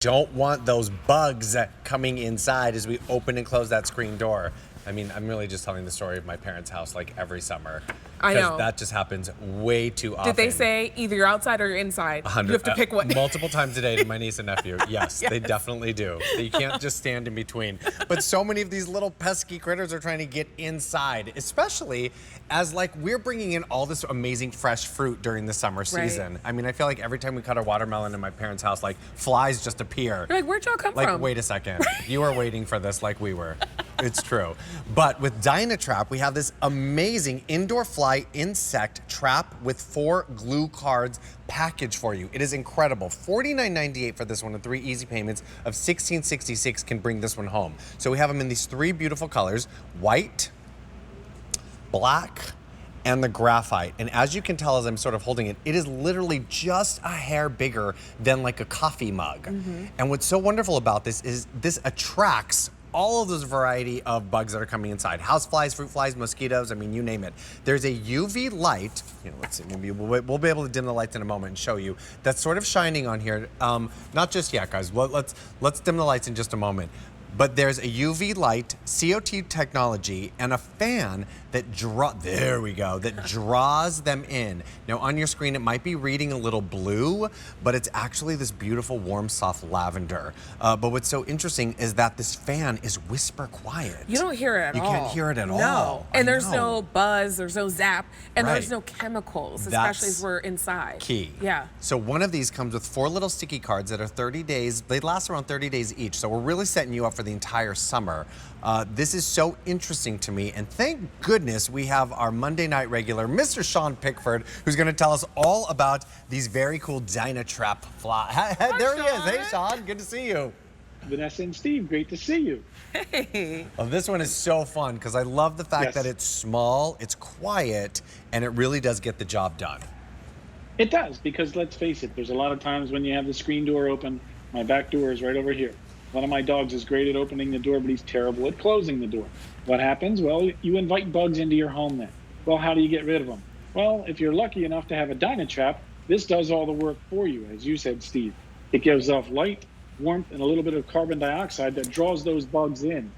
don't want those bugs coming inside as we open and close that screen door. I mean, I'm really just telling the story of my parents' house like every summer. I know. Because that just happens way too often. Did they say either you're outside or you're inside? 100, you have to pick one. Multiple times a day to my niece and nephew. Yes, Yes. they definitely do. You can't just stand in between. But so many of these little pesky critters are trying to get inside, especially as like we're bringing in all this amazing fresh fruit during the summer season. I mean, I feel like every time we cut a watermelon in my parents' house, like flies just appear. You're like, where'd y'all come Like, from? wait a second. You were waiting for this like we were. It's true. But with DynaTrap, we have this amazing indoor fly insect trap with 4 glue cards package for you. It is incredible. $49.98 for this one and 3 easy payments of $16.66 can bring this one home. So we have them in these 3 beautiful colors, white, black, and the graphite. And as you can tell as I'm sort of holding it, it is literally just a hair bigger than like a coffee mug. And what's so wonderful about this is this attracts all of those variety of bugs that are coming inside. Houseflies, fruit flies, mosquitoes, I mean, you name it. There's a UV light, let's see, maybe we'll be able to dim the lights in a moment and show you, that's sort of shining on here. Not just yet, guys. Well, let's dim the lights in just a moment. But there's a UV light, CO2 technology, and a fan that that draws them in. Now on your screen, it might be reading a little blue, but it's actually this beautiful, warm, soft lavender. But what's so interesting is that this fan is whisper quiet. You don't hear it at all. You can't hear it at all. No. And there's I know. no buzz, there's no zap, and Right. there's no chemicals, That's especially as we're inside. Key. Yeah. So one of these comes with 4 little sticky cards that are 30 days. They last around 30 days each. So we're really setting you up for the entire summer. This is so interesting to me, and thank goodness we have our Monday night regular, Mr. Sean Pickford, who's going to tell us all about these very cool DynaTrap fly. There he is. Hey, Sean. Good to see you. Vanessa and Steve, great to see you. Hey. Well, this one is so fun because I love the fact Yes. that it's small, it's quiet, and it really does get the job done. It does, because let's face it, there's a lot of times when you have the screen door open, my back door is right over here. One of my dogs is great at opening the door, but he's terrible at closing the door. What happens? Well, you invite bugs into your home then. Well, how do you get rid of them? Well, if you're lucky enough to have a DynaTrap, this does all the work for you, as you said, Steve. It gives off light, warmth, and a little bit of carbon dioxide that draws those bugs in.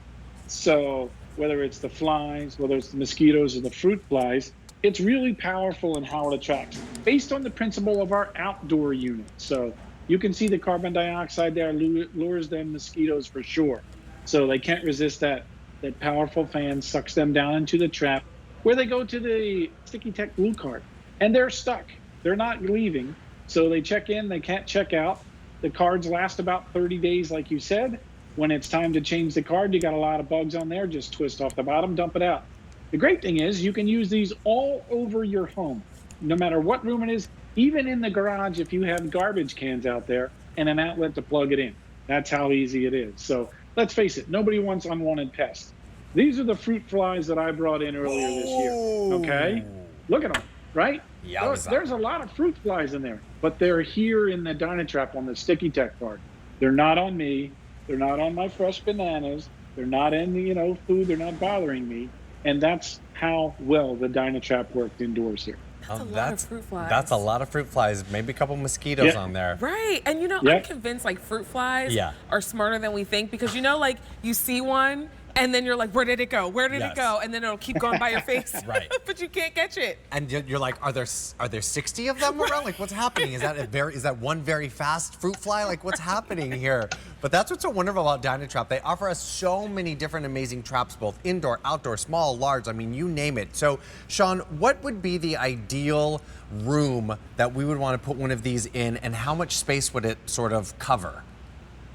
So whether it's the flies, whether it's the mosquitoes or the fruit flies, it's really powerful in how it attracts, based on the principle of our outdoor unit. So you can see the carbon dioxide there lures them mosquitoes for sure. So they can't resist that. That powerful fan sucks them down into the trap, where they go to the Sticky Tech glue card. And they're stuck. They're not leaving. So they check in, they can't check out. The cards last about 30 days, like you said. When it's time to change the card, you got a lot of bugs on there, just twist off the bottom, dump it out. The great thing is you can use these all over your home, no matter what room it is, even in the garage if you have garbage cans out there and an outlet to plug it in. That's how easy it is. So let's face it, nobody wants unwanted pests. These are the fruit flies that I brought in earlier this year, okay? Look at them, right? Yowza. There's a lot of fruit flies in there, but they're here in the DynaTrap on the Sticky Tech card. They're not on me. They're not on my fresh bananas. They're not in the, food. They're not bothering me. And that's how well the DynaTrap worked indoors here. That's a lot of fruit flies. That's a lot of fruit flies. Maybe a couple mosquitoes on there. Right. And I'm convinced like fruit flies are smarter than we think, because like you see one and then you're like, where did it go? Where did it go? And then it'll keep going by your face. Right. But you can't catch it. And you're like, are there 60 of them around? Like, what's happening? Is that one very fast fruit fly? Like, what's happening here? But that's what's so wonderful about DynaTrap. They offer us so many different amazing traps, both indoor, outdoor, small, large. I mean, you name it. So, Sean, what would be the ideal room that we would want to put one of these in, and how much space would it sort of cover?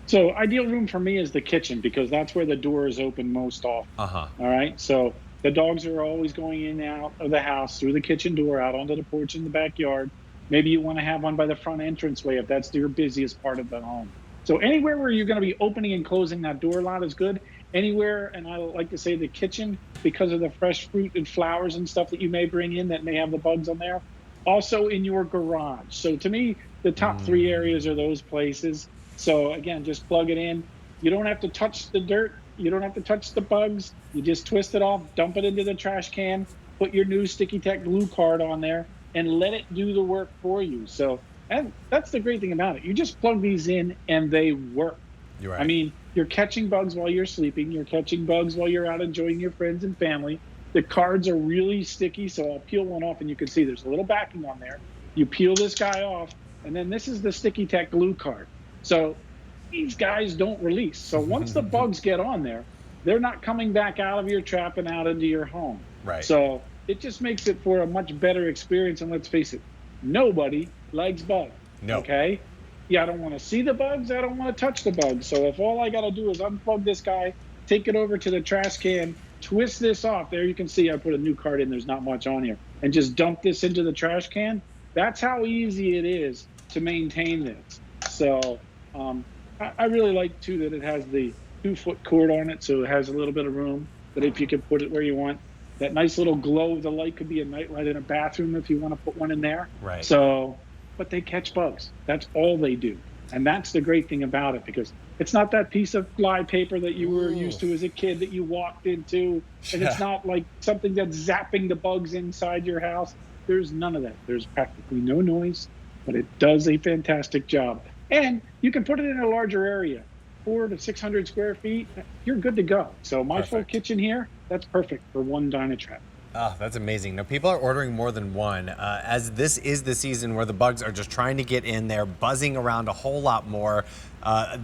So ideal room for me is the kitchen, because that's where the door is open most often. All right. So the dogs are always going in and out of the house through the kitchen door, out onto the porch in the backyard. Maybe you want to have one by the front entranceway if that's your busiest part of the home. So anywhere where you're going to be opening and closing that door a lot is good. Anywhere, and I like to say the kitchen, because of the fresh fruit and flowers and stuff that you may bring in that may have the bugs on there. Also in your garage. So to me, the top 3 areas are those places. So again, just plug it in. You don't have to touch the dirt. You don't have to touch the bugs. You just twist it off, dump it into the trash can, put your new Sticky Tech glue card on there, and let it do the work for you. So And that's the great thing about it. You just plug these in and they work. You're right. I mean, you're catching bugs while you're sleeping. You're catching bugs while you're out enjoying your friends and family. The cards are really sticky, so I'll peel one off and you can see there's a little backing on there. You peel this guy off, and then this is the Sticky Tack glue card. So these guys don't release. So once the bugs get on there, they're not coming back out of your trap and out into your home. Right. So it just makes it for a much better experience. And let's face it, nobody likes bugs. No. Okay? Yeah, I don't want to see the bugs. I don't want to touch the bugs. So if all I got to do is unplug this guy, take it over to the trash can, twist this off. There you can see I put a new card in. There's not much on here. And just dump this into the trash can. That's how easy it is to maintain this. So I really like, too, that it has the 2-foot cord on it. So it has a little bit of room that if you can put it where you want. That nice little glow of the light could be a night light in a bathroom if you want to put one in there. Right. So, but they catch bugs. That's all they do. And that's the great thing about it, because it's not that piece of fly paper that you were used to as a kid that you walked into. And it's not like something that's zapping the bugs inside your house. There's none of that. There's practically no noise, but it does a fantastic job. And you can put it in a larger area, 400 to 600 square feet. You're good to go. So my full kitchen here, that's perfect for one DynaTrap. Oh, that's amazing. Now, people are ordering more than one, as this is the season where the bugs are just trying to get in there, buzzing around a whole lot more.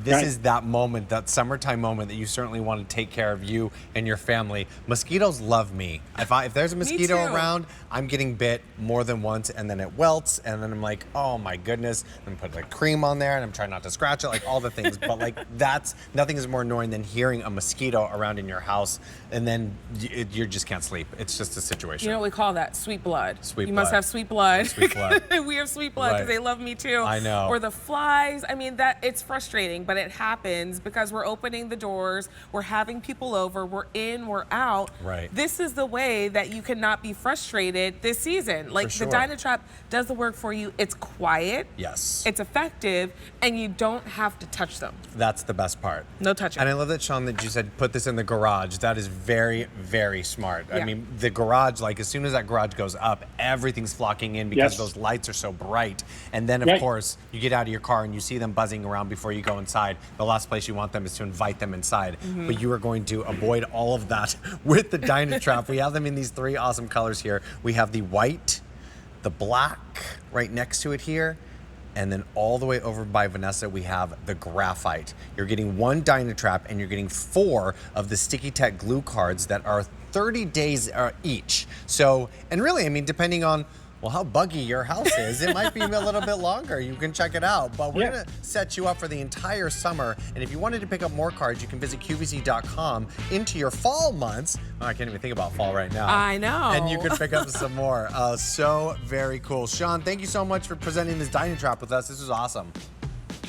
This is that moment, that summertime moment that you certainly want to take care of you and your family. Mosquitoes love me. If there's a mosquito around, I'm getting bit more than once, and then it welts, and then I'm like, oh my goodness. I'm putting like cream on there, and I'm trying not to scratch it, like all the things. But like nothing is more annoying than hearing a mosquito around in your house, and then you just can't sleep. It's just a situation. You know what we call that? Sweet blood. Sweet You blood. must have sweet blood. Sweet blood. We have sweet blood because they love me too. I know. Or the flies. I mean, that it's frustrating, but it happens because we're opening the doors, we're having people over, we're in, we're out. Right. This is the way that you cannot be frustrated this season. Like For sure. the DynaTrap does the work for you. It's quiet. Yes. It's effective, and you don't have to touch them. That's the best part. No touching. And I love that, Sean, that you said put this in the garage. That is very, very smart. Yeah. I mean, the garage, like as soon as that garage goes up, everything's flocking in because those lights are so bright. And then, of course, you get out of your car and you see them buzzing around before you go inside. The last place you want them is to invite them inside. But you are going to avoid all of that with the DynaTrap. We have them in these 3 awesome colors here. We have the white, the black right next to it here, and then all the way over by Vanessa, we have the graphite. You're getting 1 DynaTrap, and you're getting 4 of the Sticky Tack glue cards that are 30 days each. So, and really, I mean, depending on, well, how buggy your house is, it might be a little bit longer. You can check it out. But we're going to set you up for the entire summer. And if you wanted to pick up more cards, you can visit QVC.com into your fall months. Oh, I can't even think about fall right now. I know. And you can pick up some more. So very cool. Sean, thank you so much for presenting this DynaTrap with us. This was awesome.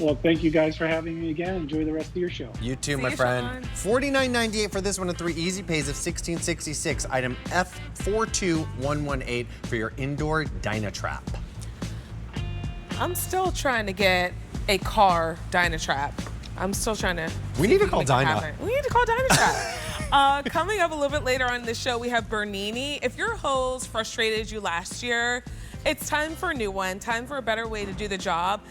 Well, thank you guys for having me again. Enjoy the rest of your show. You too, my you, friend. Sean. $49.98 for this one and 3 easy pays of $16.66. Item F42118 for your indoor DynaTrap. I'm still trying to get a car DynaTrap. I'm still trying to. We need to call Dyna. We need to call DynaTrap. Coming up a little bit later on in the show, we have Bernini. If your hose frustrated you last year, it's time for a new one, time for a better way to do the job.